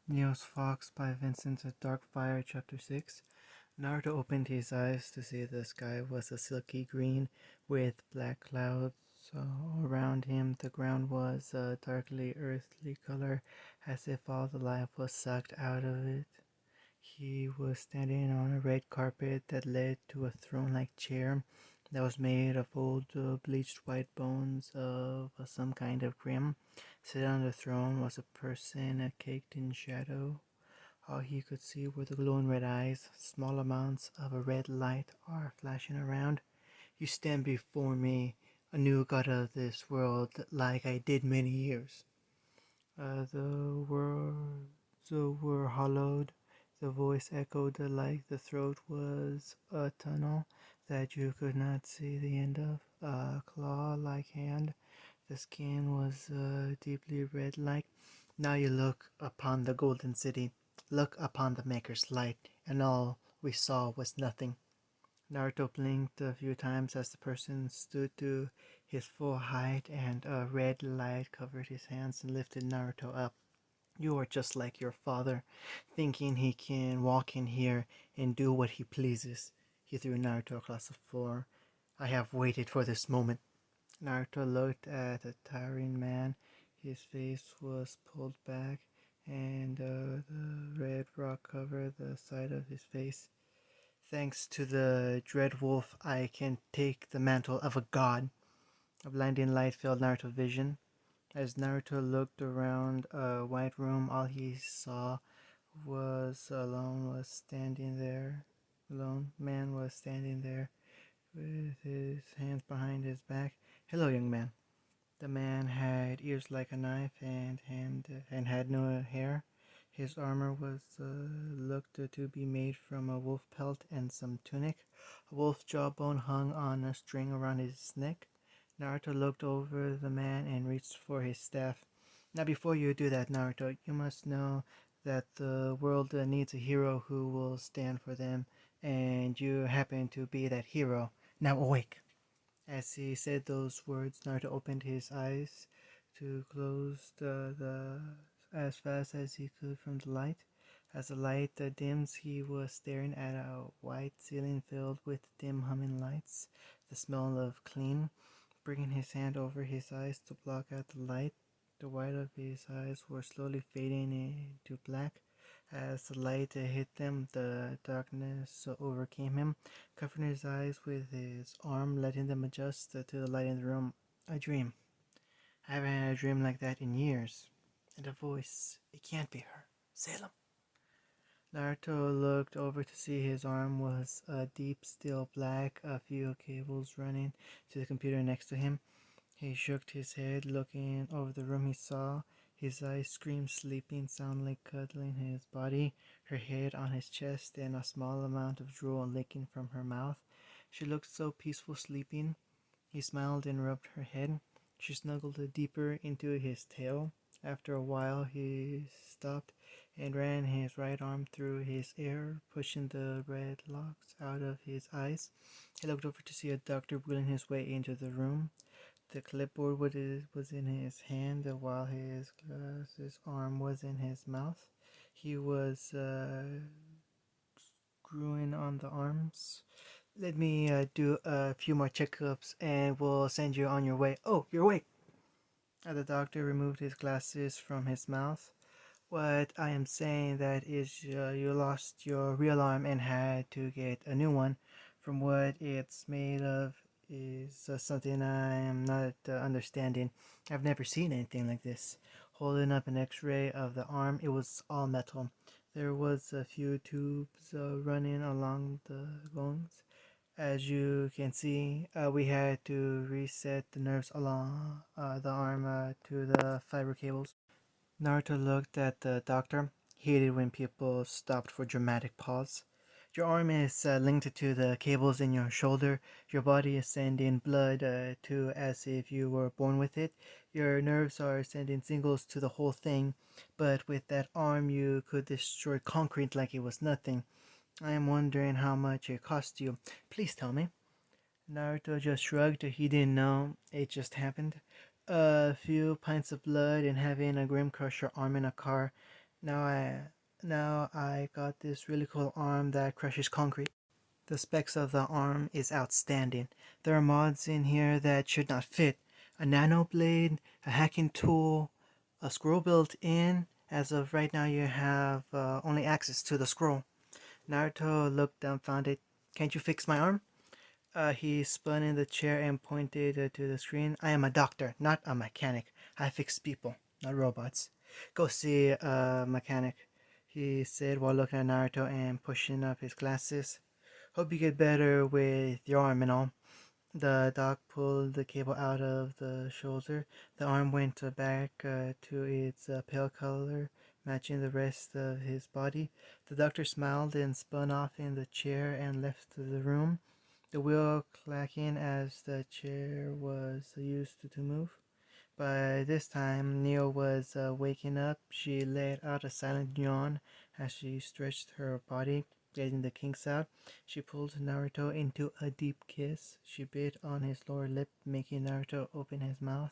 Neo's Fox by Vincent Darkfire, Chapter 6. Naruto opened his eyes to see the sky was a silky green with black clouds around him. The ground was a darkly earthly color, as if all the life was sucked out of it. He was standing on a red carpet that led to a throne-like chair that was made of old bleached white bones of some kind of grim. Sitting on the throne was a person caked in shadow. All he could see were the glowing red eyes. Small amounts of a red light are flashing around. You stand before me, a new god of this world, like I did many years. The words were hollowed. The voice echoed like the throat was a tunnel that you could not see the end of. A claw-like hand. The skin was deeply red-like. Now you look upon the golden city. Look upon the Maker's light, and all we saw was nothing. Naruto blinked a few times as the person stood to his full height, and a red light covered his hands and lifted Naruto up. You are just like your father, thinking he can walk in here and do what he pleases. He threw Naruto across the floor. I have waited for this moment. Naruto looked at the towering man. His face was pulled back, and the red rock covered the side of his face. Thanks to the Dread Wolf, I can take the mantle of a god. A blinding light filled Naruto's vision. As Naruto looked around a white room, all he saw was alone was standing there. Alone man was standing there with his hands behind his back. Hello, young man. The man had ears like a knife and had no hair. His armor was looked to be made from a wolf pelt and some tunic. A wolf jawbone hung on a string around his neck. Naruto looked over the man and reached for his staff. Now, before you do that, Naruto, you must know that the world needs a hero who will stand for them, and you happen to be that hero. Now awake! As he said those words, Naruto opened his eyes to close the as fast as he could from the light. As the light dims, he was staring at a white ceiling filled with dim humming lights. The smell of clean. Bringing his hand over his eyes to block out the light, the white of his eyes were slowly fading into black. As the light hit them, the darkness overcame him, covering his eyes with his arm, letting them adjust to the light in the room. A dream. I haven't had a dream like that in years. And a voice. It can't be her. Salem. Naruto looked over to see his arm was a deep steel black, a few cables running to the computer next to him. He shook his head, looking over the room. He saw his eyes scream, sleeping soundly, cuddling his body, her head on his chest, and a small amount of drool leaking from her mouth. She looked so peaceful sleeping. He smiled and rubbed her head. She snuggled deeper into his tail. After a while, he stopped and ran his right arm through his hair, pushing the red locks out of his eyes. He looked over to see a doctor wheeling his way into the room. The clipboard was in his hand while his arm was in his mouth. He was screwing on the arms. Let me do a few more checkups and we'll send you on your way. Oh, you're awake. The doctor removed his glasses from his mouth. What I am saying that is you lost your real arm and had to get a new one. From what it's made of is something I am not understanding. I've never seen anything like this. Holding up an x-ray of the arm, it was all metal. There was a few tubes running along the bones. As you can see, we had to reset the nerves along the arm to the fiber cables. Naruto looked at the doctor. He hated when people stopped for dramatic pause. Your arm is linked to the cables in your shoulder. Your body is sending blood to as if you were born with it. Your nerves are sending signals to the whole thing. But with that arm, you could destroy concrete like it was nothing. I am wondering how much it cost you. Please tell me. Naruto just shrugged. He didn't know. It just happened. A few pints of blood and having a Grim Crusher arm in a car. Now I now I got this really cool arm that crushes concrete. The specs of the arm is outstanding. There are mods in here that should not fit. A nano blade, a hacking tool, a scroll built in. As of right now, you have only access to the scroll. Naruto looked dumbfounded. Can't you fix my arm? He spun in the chair and pointed to the screen. I am a doctor, not a mechanic. I fix people, not robots. Go see a mechanic, he said while looking at Naruto and pushing up his glasses. Hope you get better with your arm and all. The doc pulled the cable out of the shoulder. The arm went back to its pale color, matching the rest of his body. The doctor smiled and spun off in the chair and left the room, the wheel clacking as the chair was used to move. By this time, Neo was waking up. She let out a silent yawn as she stretched her body, getting the kinks out. She pulled Naruto into a deep kiss. She bit on his lower lip, making Naruto open his mouth.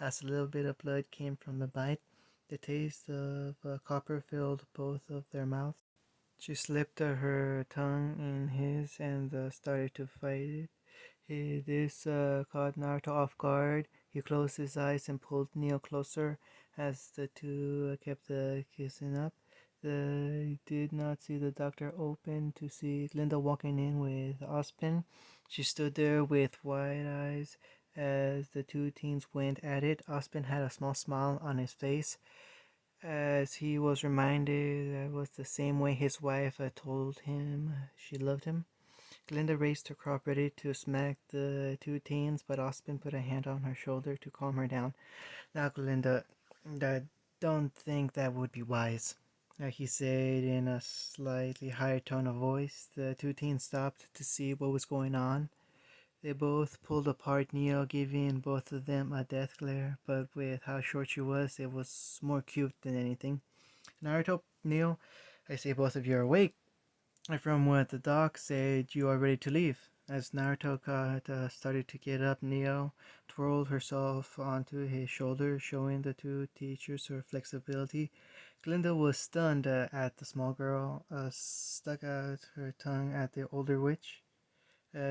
As a little bit of blood came from the bite, the taste of copper filled both of their mouths. She slipped her tongue in his and started to fight it. This caught Naruto off guard. He closed his eyes and pulled Neo closer as the two kept kissing up. They did not see the doctor open to see Glinda walking in with Ozpin. She stood there with wide eyes as the two teens went at it. Ozpin had a small smile on his face as he was reminded that was the same way his wife had told him she loved him. Glinda raised her crop ready to smack the two teens, but Ozpin put a hand on her shoulder to calm her down. Now, Glinda, I don't think that would be wise, he said in a slightly higher tone of voice. The two teens stopped to see what was going on. They both pulled apart Neo, giving both of them a death glare, but with how short she was, it was more cute than anything. Naruto, Neo, I say both of you are awake. From what the doc said, you are ready to leave. As Naruto started to get up, Neo twirled herself onto his shoulder, showing the two teachers her flexibility. Glinda was stunned at the small girl, stuck out her tongue at the older witch.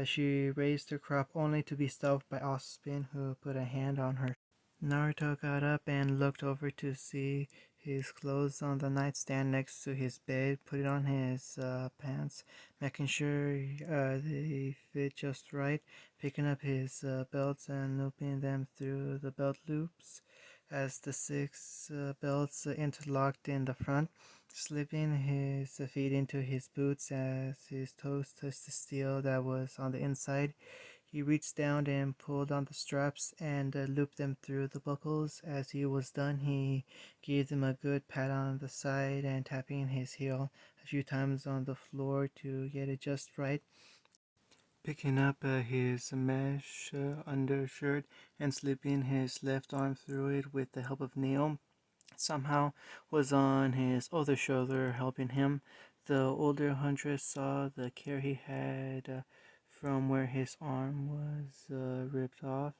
She raised her crop only to be stopped by Ozpin, who put a hand on her. Naruto got up and looked over to see his clothes on the nightstand next to his bed, put on his pants, making sure they fit just right, picking up his belts and looping them through the belt loops as the six belts interlocked in the front, slipping his feet into his boots as his toes touched the steel that was on the inside. He reached down and pulled on the straps and looped them through the buckles. As he was done, he gave them a good pat on the side and tapping his heel a few times on the floor to get it just right. Picking up his mesh undershirt and slipping his left arm through it with the help of Neo, somehow was on his other shoulder helping him. The older huntress saw the care he had from where his arm was ripped off,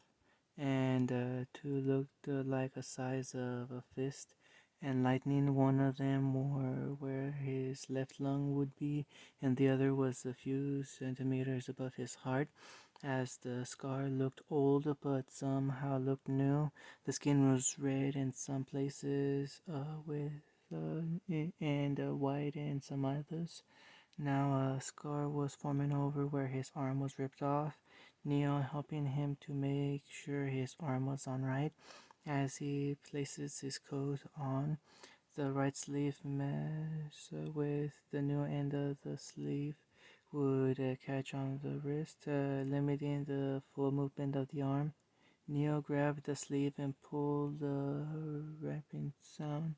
and two looked like a size of a fist, and lightning one of them were where his left lung would be, and the other was a few centimeters above his heart. As the scar looked old but somehow looked new, the skin was red in some places, and white in some others. Now a scar was forming over where his arm was ripped off, Neo helping him to make sure his arm was on right. As he places his coat on, the right sleeve mesh with the new end of the sleeve would catch on the wrist, limiting the full movement of the arm. Neo grabbed the sleeve and pulled. The ripping sound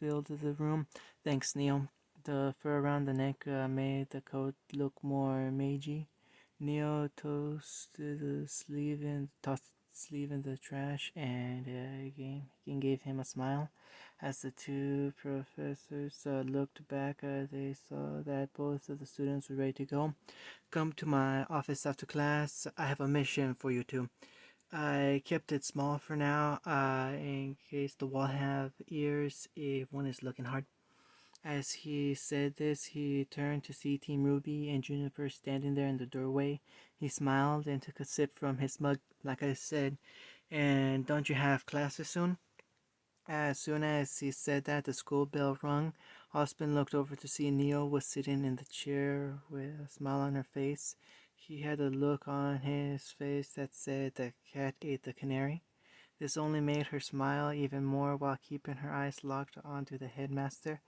filled the room. Thanks, Neo. The fur around the neck made the coat look more magey. Neo tossed the sleeve in the trash and again gave him a smile. As the two professors looked back, they saw that both of the students were ready to go. Come to my office after class. I have a mission for you two. I kept it small for now, in case the wall have ears if one is looking hard. As he said this, he turned to see Team Ruby and Juniper standing there in the doorway. He smiled and took a sip from his mug, like I said. And don't you have classes soon? As soon as he said that, the school bell rung. Ospen looked over to see Neil was sitting in the chair with a smile on her face. He had a look on his face that said the cat ate the canary. This only made her smile even more while keeping her eyes locked onto the headmaster.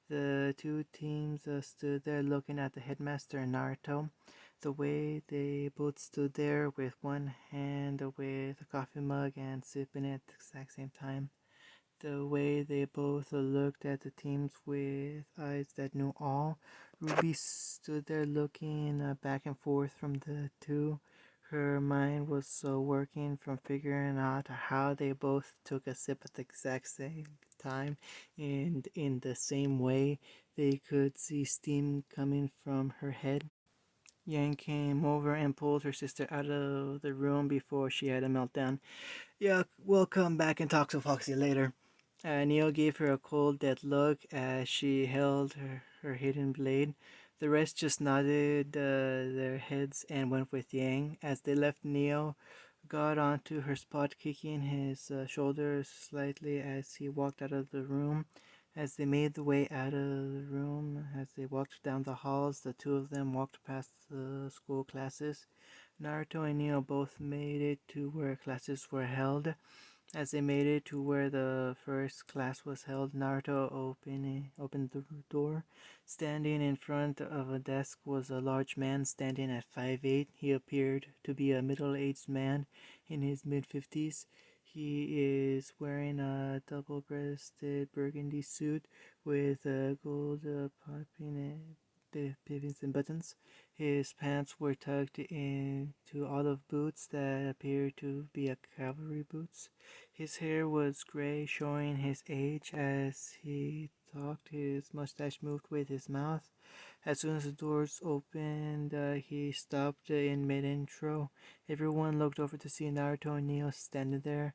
The two teams stood there looking at the headmaster and Naruto. The way they both stood there with one hand with a coffee mug and sipping it at the exact same time. The way they both looked at the teams with eyes that knew all. Ruby stood there looking back and forth from the two. Her mind was working from figuring out how they both took a sip at the exact same time, and in the same way they could see steam coming from her head. Yang came over and pulled her sister out of the room before she had a meltdown. Yeah, we'll come back and talk to Foxy later. Neil gave her a cold, dead look as she held her hidden blade. The rest just nodded their heads and went with Yang. As they left, Neil got onto her spot, kicking his shoulders slightly as he walked out of the room. As they made the way out of the room, as they walked down the halls, the two of them walked past the school classes. Naruto and Neil both made it to where classes were held. As they made it to where the first class was held, Naruto opened the door. Standing in front of a desk was a large man standing at 5'8". He appeared to be a middle-aged man in his mid-50s. He is wearing a double-breasted burgundy suit with gold pipings and buttons. His pants were tucked into olive boots that appeared to be cavalry boots. His hair was gray, showing his age. As he talked, his mustache moved with his mouth. As soon as the doors opened, he stopped in mid-intro. Everyone looked over to see Naruto and Neil standing there.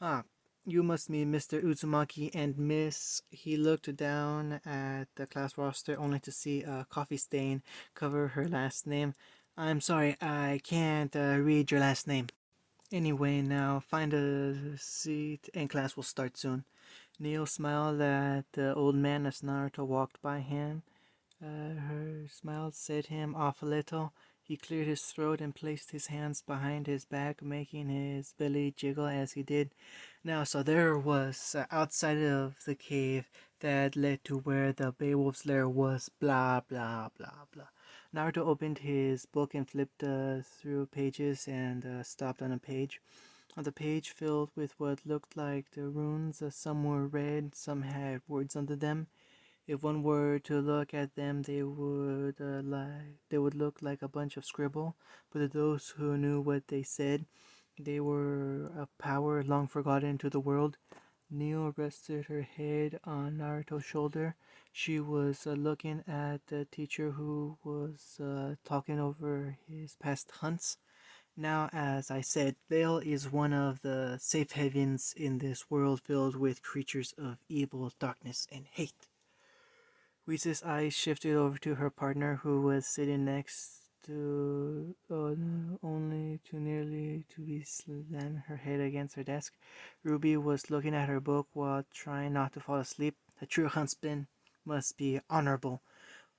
Ah, you must be Mr. Uzumaki and Miss. He looked down at the class roster only to see a coffee stain cover her last name. I'm sorry, I can't read your last name. Anyway, now find a seat and class will start soon. Neil smiled at the old man as Naruto walked by him. Her smile set him off a little. He cleared his throat and placed his hands behind his back, making his belly jiggle as he did. Now, so there was outside of the cave that led to where the Beowulf's lair was, blah, blah, blah, blah. Naruto opened his book and flipped through pages and stopped on a page. On the page filled with what looked like the runes, some were red, some had words under them. If one were to look at them, they would look like a bunch of scribble. But to those who knew what they said, they were a power long forgotten to the world. Neil rested her head on Naruto's shoulder. She was looking at the teacher who was talking over his past hunts. Now, as I said, Vale is one of the safe havens in this world filled with creatures of evil, darkness, and hate. Lisa's eyes shifted over to her partner, who was sitting next to only too nearly to be slam her head against her desk. Ruby was looking at her book while trying not to fall asleep. A true huntsman must be honorable.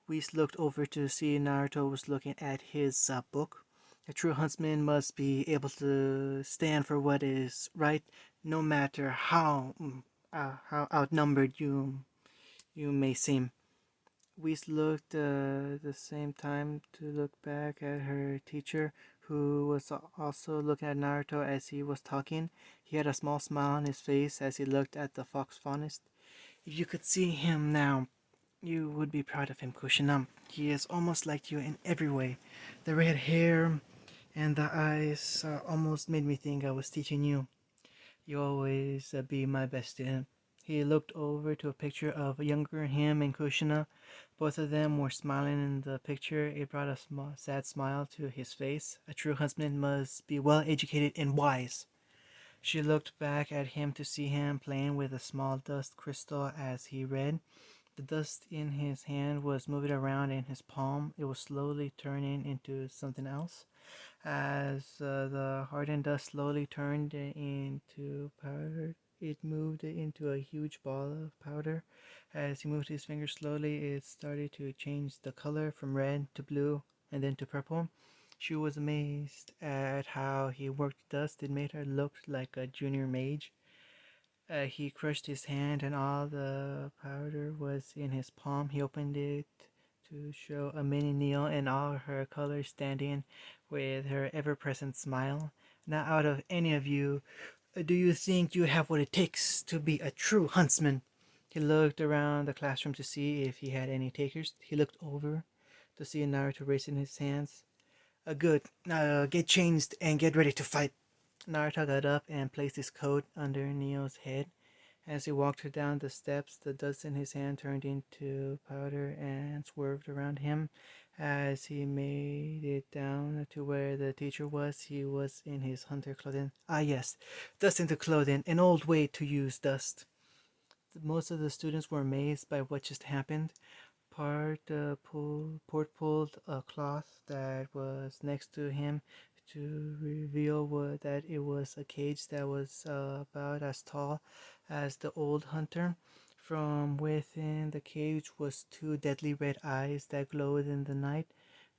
Whis looked over to see Naruto was looking at his book. A true huntsman must be able to stand for what is right, no matter how outnumbered you may seem. Whis looked the same time to look back at her teacher, who was also looking at Naruto as he was talking. He had a small smile on his face as he looked at the fox faunist. If you could see him now, you would be proud of him, Kushinam. He is almost like you in every way. The red hair and the eyes almost made me think I was teaching you. You always be my best student. He looked over to a picture of younger him and Kushina. Both of them were smiling in the picture. It brought a sad smile to his face. A true husband must be well educated and wise. She looked back at him to see him playing with a small dust crystal as he read. The dust in his hand was moving around in his palm. It was slowly turning into something else. As the hardened dust slowly turned into powder, it moved into a huge ball of powder. As he moved his fingers slowly, it started to change the color from red to blue and then to purple. She was amazed at how he worked dust. It made her look like a junior mage. He crushed his hand, and all the powder was in his palm. He opened it to show a mini Neil in all her colors standing with her ever present smile. Now, out of any of you, do you think you have what it takes to be a true huntsman? He looked around the classroom to see if he had any takers. He looked over to see Naruto raising his hands. Good. Get changed and get ready to fight. Naruto got up and placed his coat under Neo's head. As he walked down the steps, the dust in his hand turned into powder and swerved around him. As he made it down to where the teacher was, he was in his hunter clothing. Ah, yes, dust into clothing, an old way to use dust. Most of the students were amazed by what just happened. Port pulled a cloth that was next to him to reveal that it was a cage that was about as tall as the old hunter. From within the cage was two deadly red eyes that glowed in the night.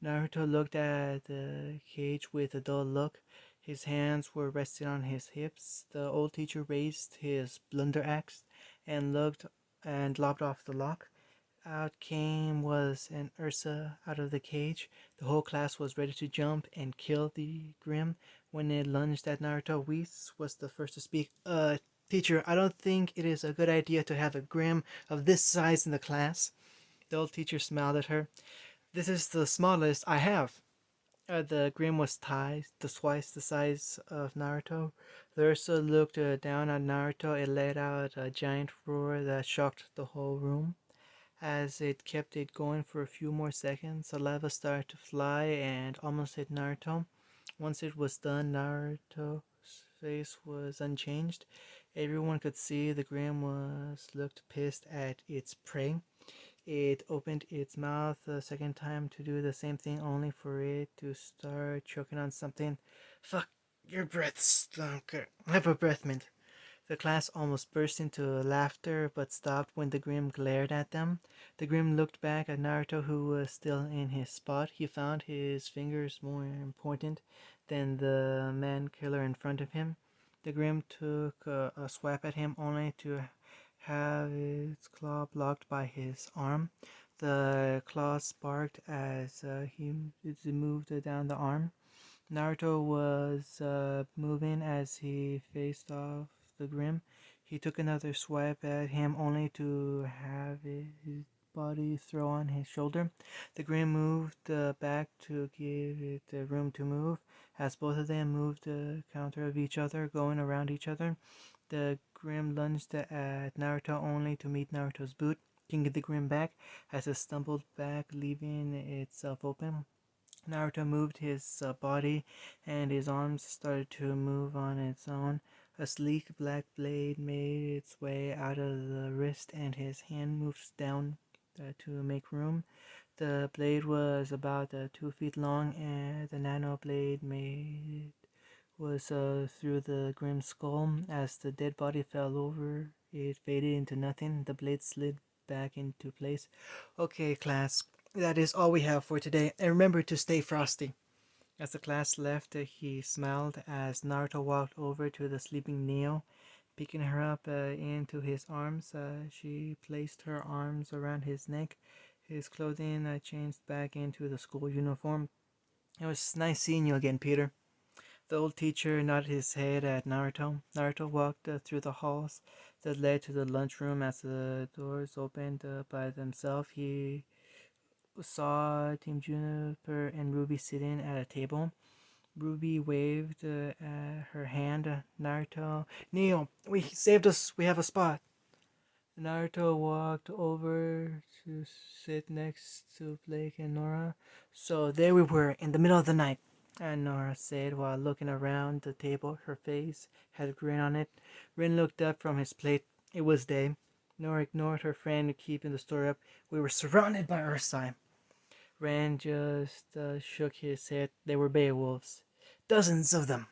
Naruto looked at the cage with a dull look. His hands were resting on his hips. The old teacher raised his blunder axe and lopped off the lock. Out came was an Ursa out of the cage. The whole class was ready to jump and kill the Grim. When it lunged at Naruto, Whis was the first to speak. Teacher, I don't think it is a good idea to have a Grim of this size in the class. The old teacher smiled at her. This is the smallest I have. The Grim was twice the size of Naruto. The Ursa looked down at Naruto. It let out a giant roar that shocked the whole room. As it kept it going for a few more seconds, saliva started to fly and almost hit Naruto. Once it was done, Naruto's face was unchanged. Everyone could see the Grim looked pissed at its prey. It opened its mouth a second time to do the same thing, only for it to start choking on something. Fuck, your breath stunk. Have a breath mint. The class almost burst into laughter, but stopped when the Grim glared at them. The Grim looked back at Naruto, who was still in his spot. He found his fingers more important than the man killer in front of him. The Grim took a swipe at him, only to have its claw blocked by his arm. The claw sparked as he moved down the arm. Naruto was moving as he faced off the Grim. He took another swipe at him, only to have his body throw on his shoulder. The Grim moved back to give it room to move. As both of them moved the counter of each other, going around each other, the Grim lunged at Naruto, only to meet Naruto's boot, kicking the Grim back as it stumbled back, leaving itself open. Naruto moved his body, and his arms started to move on its own. A sleek black blade made its way out of the wrist, and his hand moved down to make room. The blade was about 2 feet long, and the nano blade made was through the Grim skull. As the dead body fell over, it faded into nothing. The blade slid back into place. Okay, class, that is all we have for today, and remember to stay frosty. As the class left, he smiled as Naruto walked over to the sleeping Neo. Picking her up into his arms, she placed her arms around his neck. His clothing changed back into the school uniform. It was nice seeing you again, Peter. The old teacher nodded his head at Naruto. Naruto walked through the halls that led to the lunchroom. As the doors opened by themselves, he saw Team Juniper and Ruby sitting at a table. Ruby waved her hand. Naruto, Neo, we saved us. We have a spot. Naruto walked over to sit next to Blake and Nora. So there we were in the middle of the night, and Nora said while looking around the table. Her face had a grin on it. Rin looked up from his plate. It was day. Nora ignored her friend, keeping the story up. We were surrounded by Ursai. Ren just shook his head. They were beowulfs. Dozens of them.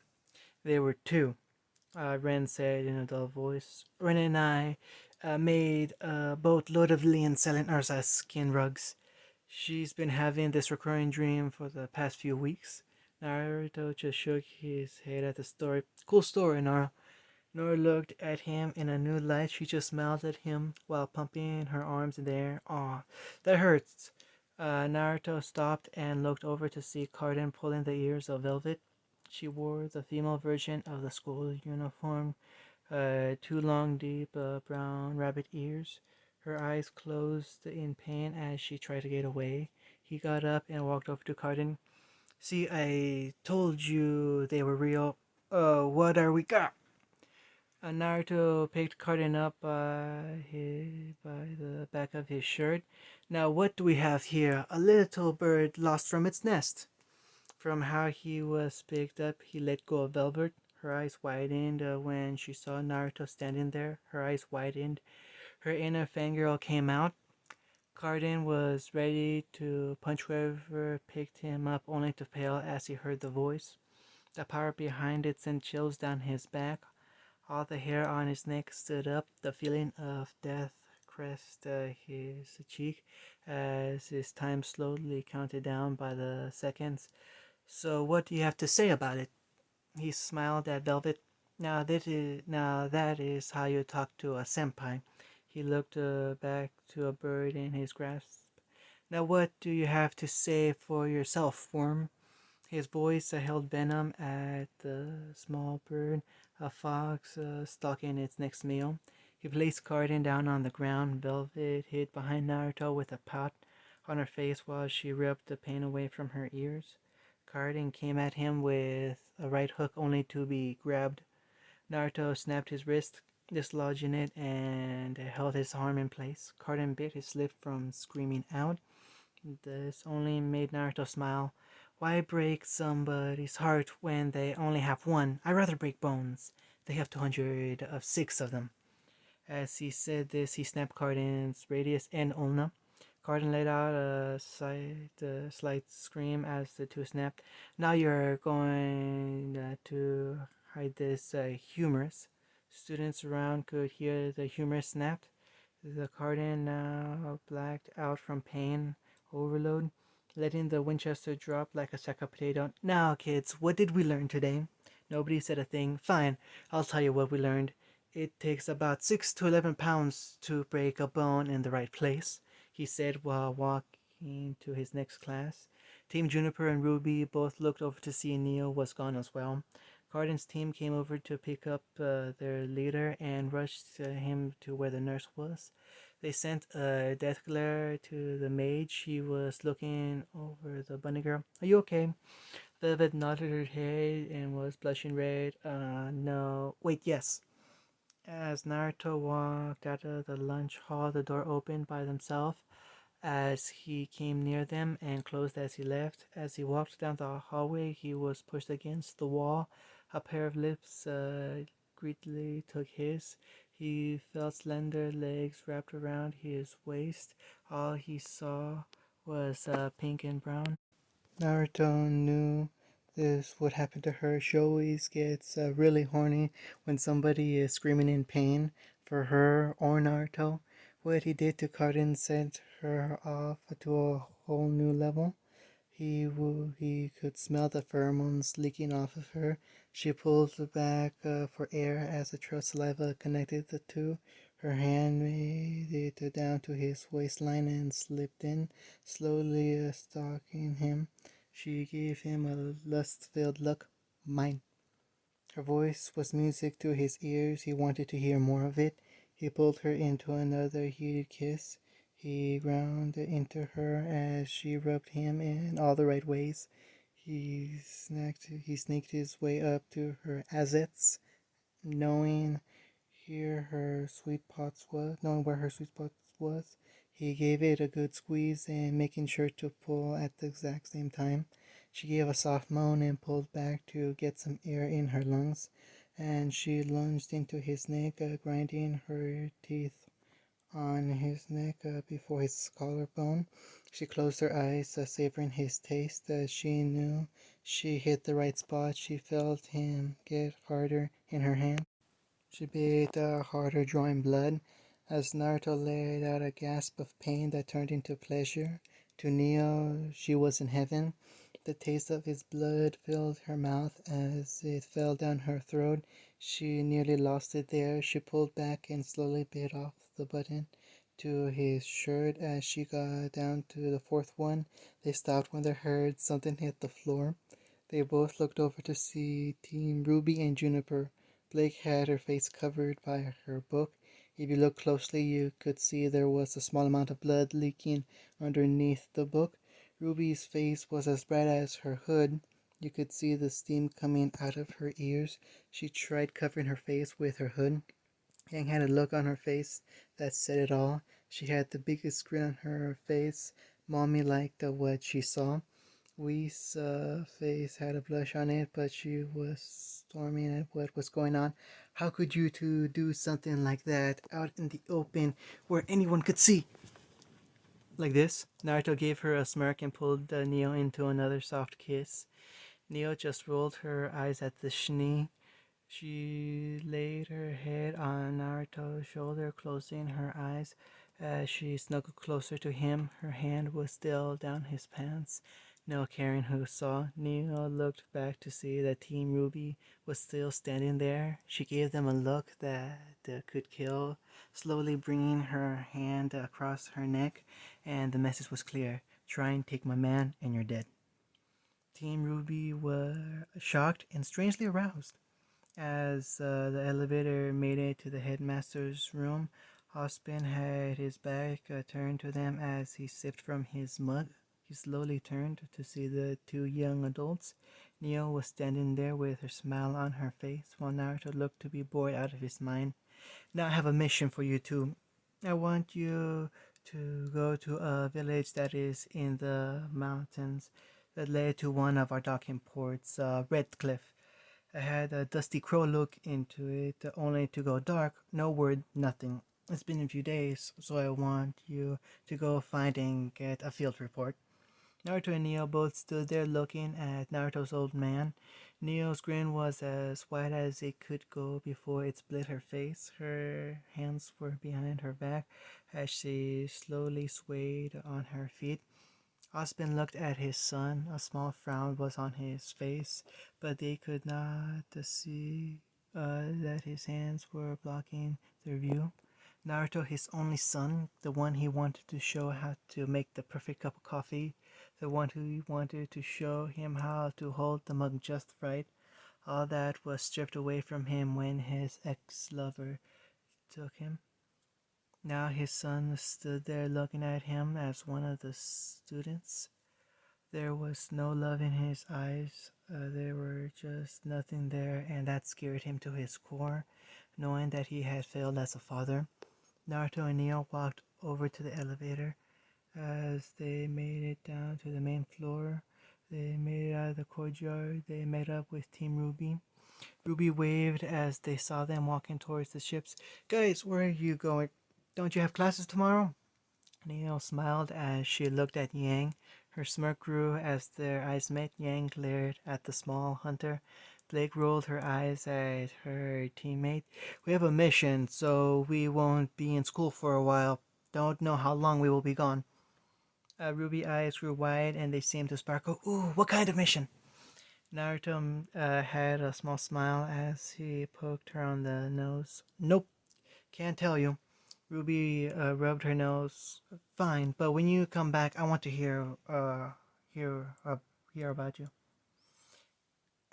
There were two. Ren said in a dull voice. Ren and I made a boatload of Lian selling Ursa's skin rugs. She's been having this recurring dream for the past few weeks. Naruto just shook his head at the story. Cool story, Nara. Nora looked at him in a new light. She just smiled at him while pumping her arms in the air. Aw, that hurts. Naruto stopped and looked over to see Carden pulling the ears of Velvet. She wore the female version of the school uniform, two long, deep brown rabbit ears. Her eyes closed in pain as she tried to get away. He got up and walked over to Carden. See, I told you they were real. What are we got? Naruto picked Carden up by the back of his shirt. Now, what do we have here? A little bird lost from its nest. From how he was picked up, he let go of Velvet. Her eyes widened when she saw Naruto standing there. Her eyes widened. Her inner fangirl came out. Carden was ready to punch whoever picked him up, only to pale as he heard the voice. The power behind it sent chills down his back. All the hair on his neck stood up. The feeling of death crested his cheek as his time slowly counted down by the seconds. So what do you have to say about it? He smiled at Velvet. Now that is how you talk to a senpai. He looked back to a bird in his grasp. Now what do you have to say for yourself, Worm? His voice held venom at the small bird, a fox stalking its next meal. He placed Carden down on the ground. Velvet hid behind Naruto with a pout on her face while she rubbed the pain away from her ears. Carden came at him with a right hook only to be grabbed. Naruto snapped his wrist, dislodging it, and held his arm in place. Carden bit his lip from screaming out. This only made Naruto smile. Why break somebody's heart when they only have one? I'd rather break bones. They have 206 of them. As he said this, he snapped Carden's radius and ulna. Carden let out a slight scream as the two snapped. Now you're going to hide this humorous. Students around could hear the humorous snapped. The Carden now blacked out from pain overload, letting the Winchester drop like a sack of potato. Now, kids, what did we learn today? Nobody said a thing. Fine, I'll tell you what we learned. It takes about 6 to 11 pounds to break a bone in the right place, he said while walking to his next class. Team Juniper and Ruby both looked over to see Neil was gone as well. Carden's team came over to pick up their leader and rushed him to where the nurse was. They sent a death glare to the mage. She was looking over the bunny girl. Are you okay? Velvet nodded her head and was blushing red. No. Wait, yes. As Naruto walked out of the lunch hall, the door opened by themselves as he came near them and closed as he left. As he walked down the hallway, he was pushed against the wall. A pair of lips greedily took his. He felt slender legs wrapped around his waist. All he saw was pink and brown. Naruto knew this would happen to her. She always gets really horny when somebody is screaming in pain for her or Naruto. What he did to Carden sent her off to a whole new level. He could smell the pheromones leaking off of her. She pulled back for air as the trail saliva connected the two. Her hand made it down to his waistline and slipped in, slowly stalking him. She gave him a lust-filled look. Mine. Her voice was music to his ears. He wanted to hear more of it. He pulled her into another heated kiss. He ground into her as she rubbed him in all the right ways. He sneaked his way up to her assets, knowing Knowing where her sweet spots was, he gave it a good squeeze and making sure to pull at the exact same time. She gave a soft moan and pulled back to get some air in her lungs, and she lunged into his neck, grinding her teeth on his neck before his collarbone. She closed her eyes, savoring his taste. She knew she hit the right spot. She felt him get harder in her hand. She breathed harder, drawing blood, as Naruto let out a gasp of pain that turned into pleasure. To Neo, she was in heaven. The taste of his blood filled her mouth as it fell down her throat. She nearly lost it there. She pulled back and slowly bit off the button to his shirt as she got down to the fourth one. They stopped when they heard something hit the floor. They both looked over to see Team Ruby and Juniper. Blake had her face covered by her book. If you looked closely, you could see there was a small amount of blood leaking underneath the book. Ruby's face was as bright as her hood. You could see the steam coming out of her ears. She tried covering her face with her hood. Yang had a look on her face that said it all. She had the biggest grin on her face. Mommy liked what she saw. Wee's face had a blush on it, but she was storming at what was going on. How could you two do something like that out in the open where anyone could see? Like this, Naruto gave her a smirk and pulled Neo into another soft kiss. Neo just rolled her eyes at the shnee. She laid her head on Naruto's shoulder, closing her eyes. As she snuggled closer to him, her hand was still down his pants. No caring who saw, Neo looked back to see that Team Ruby was still standing there. She gave them a look that could kill, slowly bringing her hand across her neck, and the message was clear. Try and take my man, and you're dead. Team Ruby were shocked and strangely aroused. As the elevator made it to the headmaster's room, Hospin had his back turned to them as he sipped from his mug. He slowly turned to see the two young adults. Neo was standing there with her smile on her face, while Naruto looked to be bored out of his mind. Now I have a mission for you two. I want you to go to a village that is in the mountains that led to one of our docking ports, Red Cliff. I had a Dusty Crow look into it, only to go dark, no word, nothing. It's been a few days, so I want you to go find and get a field report. Naruto and Neo both stood there looking at Naruto's old man. Neo's grin was as wide as it could go before it split her face. Her hands were behind her back as she slowly swayed on her feet. Osmond looked at his son. A small frown was on his face, but they could not see that his hands were blocking their view. Naruto, his only son, the one he wanted to show how to make the perfect cup of coffee, the one who wanted to show him how to hold the mug just right, all that was stripped away from him when his ex-lover took him. Now his son stood there looking at him as one of the students. There was no love in his eyes. There were just nothing there, and that scared him to his core, knowing that he had failed as a father. Naruto and Neo walked over to the elevator. As they made it down to the main floor, they made it out of the courtyard. They met up with Team Ruby. Ruby waved as they saw them walking towards the ships. Guys, where are you going? Don't you have classes tomorrow? Neo smiled as she looked at Yang. Her smirk grew as their eyes met. Yang glared at the small hunter. Blake rolled her eyes at her teammate. We have a mission, so we won't be in school for a while. Don't know how long we will be gone. Ruby's eyes grew wide and they seemed to sparkle. Ooh, what kind of mission? Naruto had a small smile as he poked her on the nose. Nope, can't tell you. Ruby rubbed her nose. Fine, but when you come back, I want to hear about you.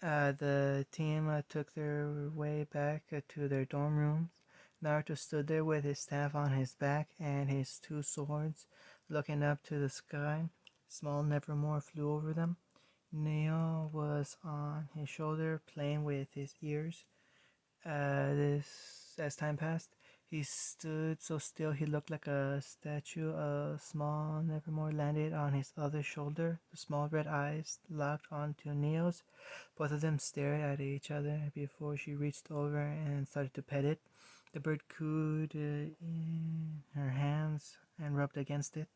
The team took their way back to their dorm rooms. Naruto stood there with his staff on his back and his two swords, looking up to the sky. Small Nevermore flew over them. Neo was on his shoulder, playing with his ears. This as time passed. He stood so still he looked like a statue. A small Nevermore landed on his other shoulder. The small red eyes locked onto Neo's. Both of them stared at each other before she reached over and started to pet it. The bird cooed in her hands and rubbed against it.